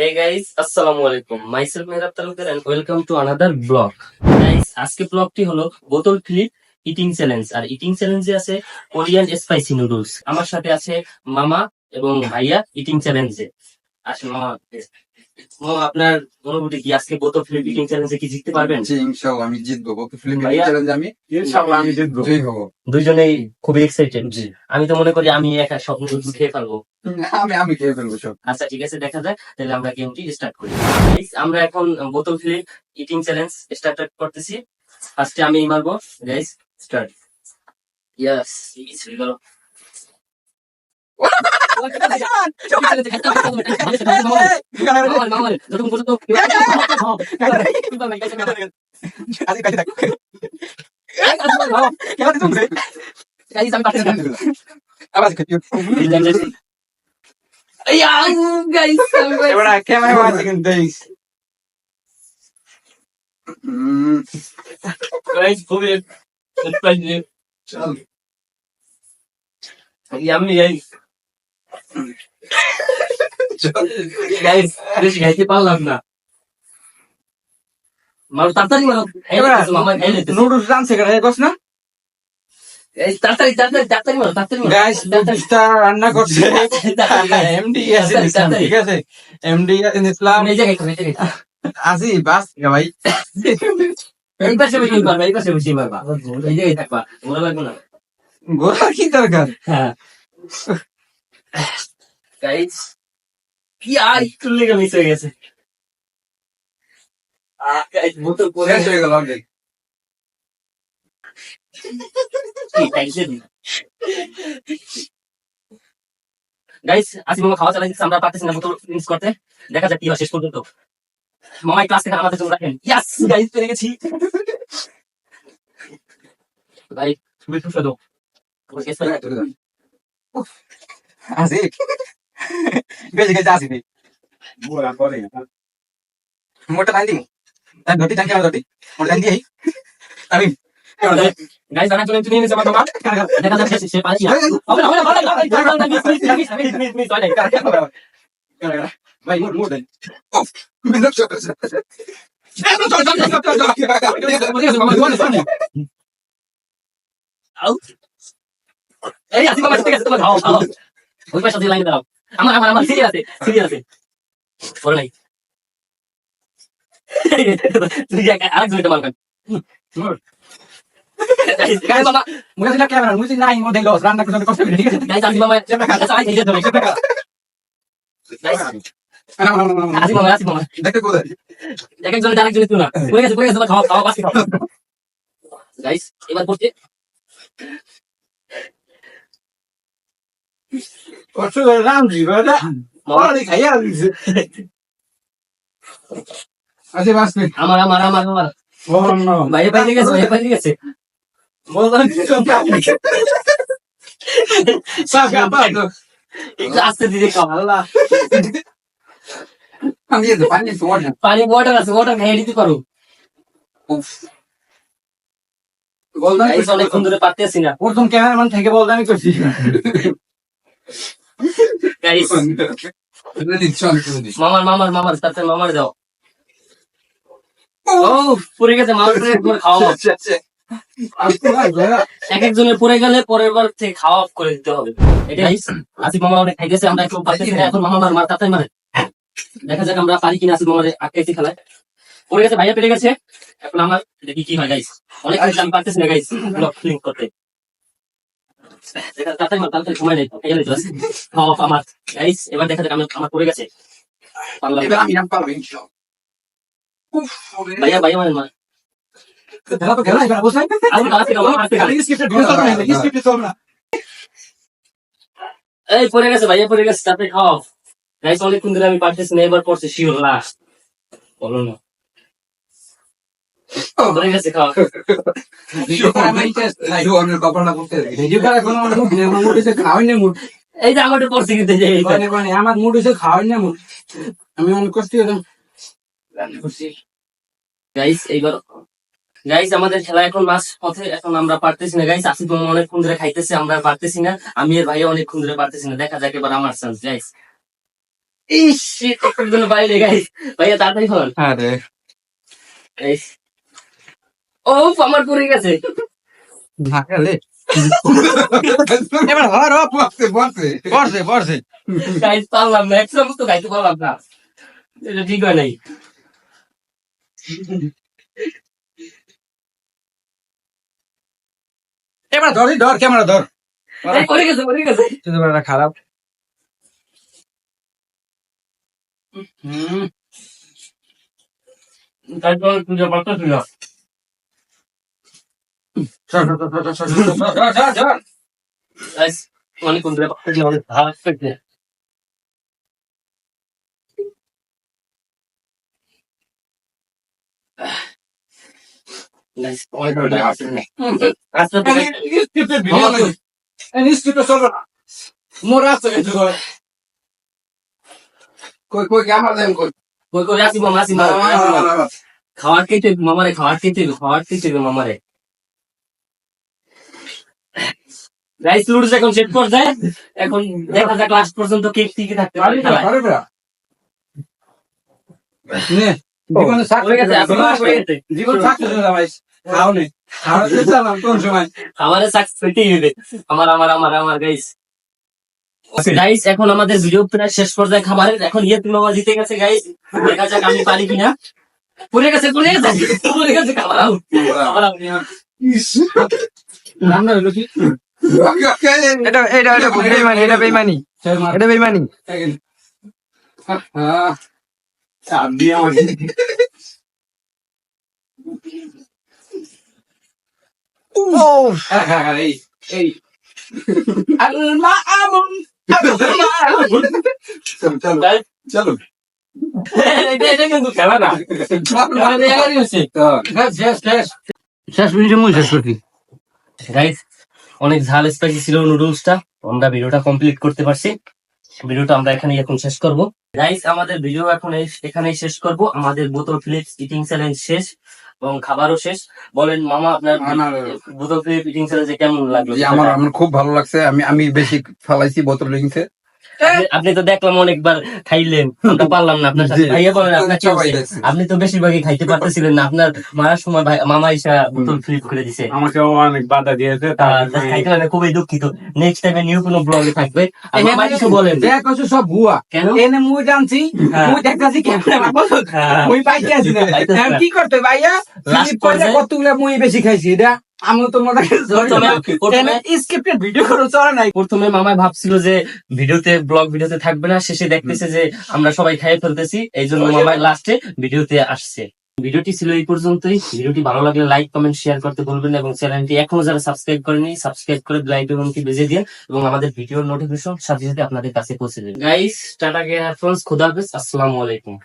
Hey guys, আসসালামু আলাইকুম। Myself Mehrab Talukdar and welcome to another vlog. Guys, আজকে ব্লগটি হলো বোতল flip eating challenge. Are eating চ্যালেঞ্জে আছে কোরিয়ান স্পাইসি নুডলস। আমার সাথে আছে মামা এবং ভাইয়া ইটিং চ্যালেঞ্জে। আসলে মামা, মামা আপনার অনুভূতি কি? আজকে বোতল ফ্লিপ ইটিং চ্যালেঞ্জে কি জিততে পারবেন? জি, ইনশাআল্লাহ আমি জিতবো। কত ফিল্ম ভাইয়া? চ্যালেঞ্জ আমি ইনশাআল্লাহ আমি জিতবো। জয়ী হবো। দুইজনেই খুবই এক্সাইটেড। জি। আমি তো মনে করি আমি একা সব নুডলস খেয়ে ফেলবো। আমি খেয়ে ফেলবো সব। আচ্ছা ঠিক আছে, দেখা যায়। তাহলে আমরা গেমটি স্টার্ট করি। Guys, আমরা এখন বোতল ফ্লিপ ইটিং চ্যালেঞ্জ স্টার্ট করতেছি। ফার্স্টে আমি মারবো। Guys start. ইয়েস, শুরু করো। এবার ক্যামেরা মারতে কিন্তু দেখ। খুবই চল। Yummy guys. গাইস বেশি খাইতে পারলাম না। মারো তাড়াতাড়ি মারো। মামা খাইলে নুডলস রানছে কেন কস না? তাড়াতাড়ি তাড়াতাড়ি তাড়াতাড়ি মারো, তাড়াতাড়ি মারো। গাইস নুডলসটা রান্না করছে এমডি ইয়াসিন ইসলাম, ঠিক আছে? এমডি ইয়াসিন ইসলাম এই জায়গায় খাও, এই জায়গায় খাও। আসি বাস ভাই। এই পাশে বসে মারবা, এই পাশে বসে মারবা। এই জায়গায় থাকবা, মনে লাগবে না। গোলা কি দরকার? হ্যাঁ গাইস, কি আর একটু লেগে মিস হয়ে গেছে। গাইস বোতল পরে শেষ হয়ে গেল অর্ধেক। গাইস আজকে মামা খাওয়া চালাই দিচ্ছে, আমরা পারতেছি না বোতল ফিনিশ করতে। দেখা যাক কি হয় শেষ পর্যন্ত। মামা ক্লাস থেকে আমাদের জন্য রাখেন। ইয়াস গাইস, পেরে গেছি। ভাই খুবই সুস্বাদু। আসি বেশি খেতে আসি নি মোটা টাইম দিই তাই ধটি টাইম কেন ধটি মোটা টাইম দিই আমি গাইস জানা চলে নিয়ে নিছে আমার মামা। দেখা যাক সে পারে কি হয়। হবে না, হবে না, হবে না, মিস হয় নাই। ভাই মোট মোট অফ মিনট চল আউট। এই আসি মামা, ঠিক আছে, তোমার খাও খাও। ওই পাশে দিয়ে লাইন দাও। আমার সিরিয়াস আছে, সিরিয়াস আছে। পরে নাই। তুই আরেক জনটা মারবেন। গাইস মামা, মুখে দিলা ক্যামেরা মুখে নাই মো দেখলো রান্না করতে কষ্ট করে ঠিক আছে গাইস আসি মামা, চাই খেয়ে ধরে। গাইস আসি মামা, আসি মামা। দেখতে কোথায় এক একজনের আরেক জনের তুই না। পড়ে গেছে, তোমার খাওয়া খাওয়া বাকি খাও। গাইস এবার করতে কষ্ট করে রামজি বাবা ওরে খাইয়া দিছে আসে বাসবে আমার আমার আমার আমার ও নো বাইরে বাইরে গেছে, বাইরে বাইরে গেছে। বললাম কি সব গাপা তো একটু আস্তে ধীরে খাও। আল্লাহ আমি এই পানি সোয়ার পানি ওয়াটার আছে, ওয়াটার খাইয়ে দিতে পারো। উফ বললাম গাইস অনেকক্ষণ ধরে পারতেছি না। প্রথম ক্যামেরাম্যান থেকে বললাম আমি করছি গাইস মামার মামার মামার তাতে মামার দাও। ও পড়ে গেছে, মামার পরে একবার খাওয়া off। এক একজনের পড়ে গেলে পরের বার থেকে খাওয়া অফ করে দিতে হবে। এটা গাইস আসিফ মামা অনেক খাইতেছে, আমরা একটু পারতেছি না। এখন মামা মার তাতে মারে। দেখা যাক আমরা পারি কিনা আসিফ মামারে আটকাইতে খেলায়। পড়ে গেছে, ভাইয়া পেরে গেছে। এখন আমার দেখি কি হয় গাইস। অনেক কিছু আমি পারতেছি না গাইস ব্লক ফিলিং করতে। দেখা তাতে মার তাতে সময় নেই, খেয়াল নেই। খাওয়া off আমার গাইস। এবার দেখা যাক আমার পড়ে গেছে। পারলাম না। এবার আমি নাম পাবো ইনশাআল্লাহ উফ ভাইয়া ভাইয়া মানে মার। খেলা তো খেলা এবার বসে আমি তাড়াতাড়ি খাও, আমার হাতে খাও। স্ক্রিপ্ট চল না এই পড়ে গেছে, ভাইয়া পড়ে গেছে, তাতে খাও। গাইস অনেকক্ষণ ধরে আমি পারতেছি না, এবার পড়ছে শিওর লাস্ট। বলো না পড়ে গেছে, খাও। এই যে আমাদের পড়ছে কিন্তু এই যে এইটা। আমার মুড হয়েছে খাওয়াই না মুড আমি অনেক কষ্ট হলাম গাইস এইবার গাইস আমাদের খেলা এখন মাস পথে, এখন আমরা পারতেছি না গাইস। আসিফ মামা অনেকক্ষণ ধরে খাইতেছে, আমরা পারতেছি না। আমি এর ভাইয়া অনেকক্ষণ ধরে পারতেছি না। দেখা যাক এবার আমার চান্স গাইস। ইস একটার জন্য বাইরে গাইস ভাইয়া তাড়াতাড়ি হন আরে গাইস ও আমার পড়ে গেছে না গেলে এবার ধর পড়ছে গাইস পারলাম না এক চামচ তো খাইতে পারলাম না এটা ঠিক হয় নাই এবার ধর ক্যামেরা ধর এই পড়ে গেছে তুই বড় খারাপ তারপর তুই পারতো ছিল ধর গাইস অনেক কোন ধরে পারতো অনেক ভালো লাগছে গাইস অনেক ভালো লাগছে আচ্ছা কই ক্যামেরা দেন কই কই কই আসি মামা খাওয়ার খেতে মামারে মামারে রাইস লুডস এখন সেট কর যায় এখন দেখা যাক লাস্ট পর্যন্ত কেক টিকে থাকতে পারে খেলায়। নে জীবনে পড়ে গেছে, সাকসেস পড়ে গেছে। জীবন সাকসেস হয়ে ভাই খাও নে খাওয়াতে চালাম কোন সময় আমারে সাকসেস হইতেই হবে আমার গাইস গাইস এখন আমাদের ভিডিও প্রায় শেষ পর্যায়ে খাবারের এখন ইয়ে মামা জিতে গেছে গাইস দেখা যাক আমি পারি কিনা পড়ে গেছে খাবার out। খাবার out। রান্না হলো কি এটা বেইমানি এটা বেইমানি ও এই আলমা আমন Guys, চলো এটা কিন্তু খেলা না আমাদের এগারই হচ্ছে শেষ মিনিটে মুই শেষ করছি গাইস অনেক ঝাল স্পাইসি ছিল নুডলসটা আমরা ভিডিওটা কমপ্লিট করতে পারছি ভিডিওটা আমরা এখন শেষ করব গাইস আমাদের ভিডিও এখানেই শেষ করব আমাদের বোতল ফিলিপস ইটিং চ্যালেঞ্জ শেষ এবং খাবারও শেষ বলেন মামা আপনার বোতল ফিলিপ ইটিং চ্যালেঞ্জে কেমন লাগলো আমার আমার খুব ভালো লাগছে আমি বেশি ফালাইছি বোতল লিংসে আপনি তো দেখলাম অনেকবার খাইলেন আমরা পারলাম না আপনার সাথে জি। ভাইয়া বলেন আপনার কি সবাই হয়েছে? দেখছে। আপনি তো বেশিরভাগই খাইতে পারতেছিলেন না আপনার মারার সময় মামা ইসা বোতল ফ্লিপ করে দিছে আমাকে অনেক বাধা দিয়েছে খাইতে পারে খুবই দুঃখিত নেক্সট টাইমে নিউ কোনো ব্লগে থাকবে আর মামা কিছু বলেন সব ভুয়া কেন এনে মুই জানছি হ্যাঁ। মুই দেখতাছি ক্যামেরা হ্যাঁ। মুই পাইতে আছি না পাইতেছি না। কি করতে ভাইয়া Last ফিলিপ কয়টা পর্যায়ে- কতগুলা মুই বেশি খাইছি এটা আমি তো মনে স্ক্রিপ্টেড ভিডিও করে চলে নাই প্রথমে মামাই ভাবছিল যে ব্লগ ভিডিওতে থাকবে না শেষে দেখতেছে যে আমরা সবাই খাইয়ে ফেলতেছি এই জন্য মামাই লাস্টে ভিডিওতে আসছে ভিডিওটি ছিল এই পর্যন্তই ভিডিওটি ভালো লাগলে লাইক কমেন্ট শেয়ার করতে ভুলবেন না এবং চ্যানেলটি এখনো যারা সাবস্ক্রাইব করেনি সাবস্ক্রাইব করে লাইক বেলটি বেজে দিন এবং আমাদের ভিডিওর নোটিফিকেশন সাথে সাথে আপনাদের কাছে পৌঁছে দেবেন গাইস টাটা কে ফ্রেন্ডস খোদা হাফেজ আসসালামু আলাইকুম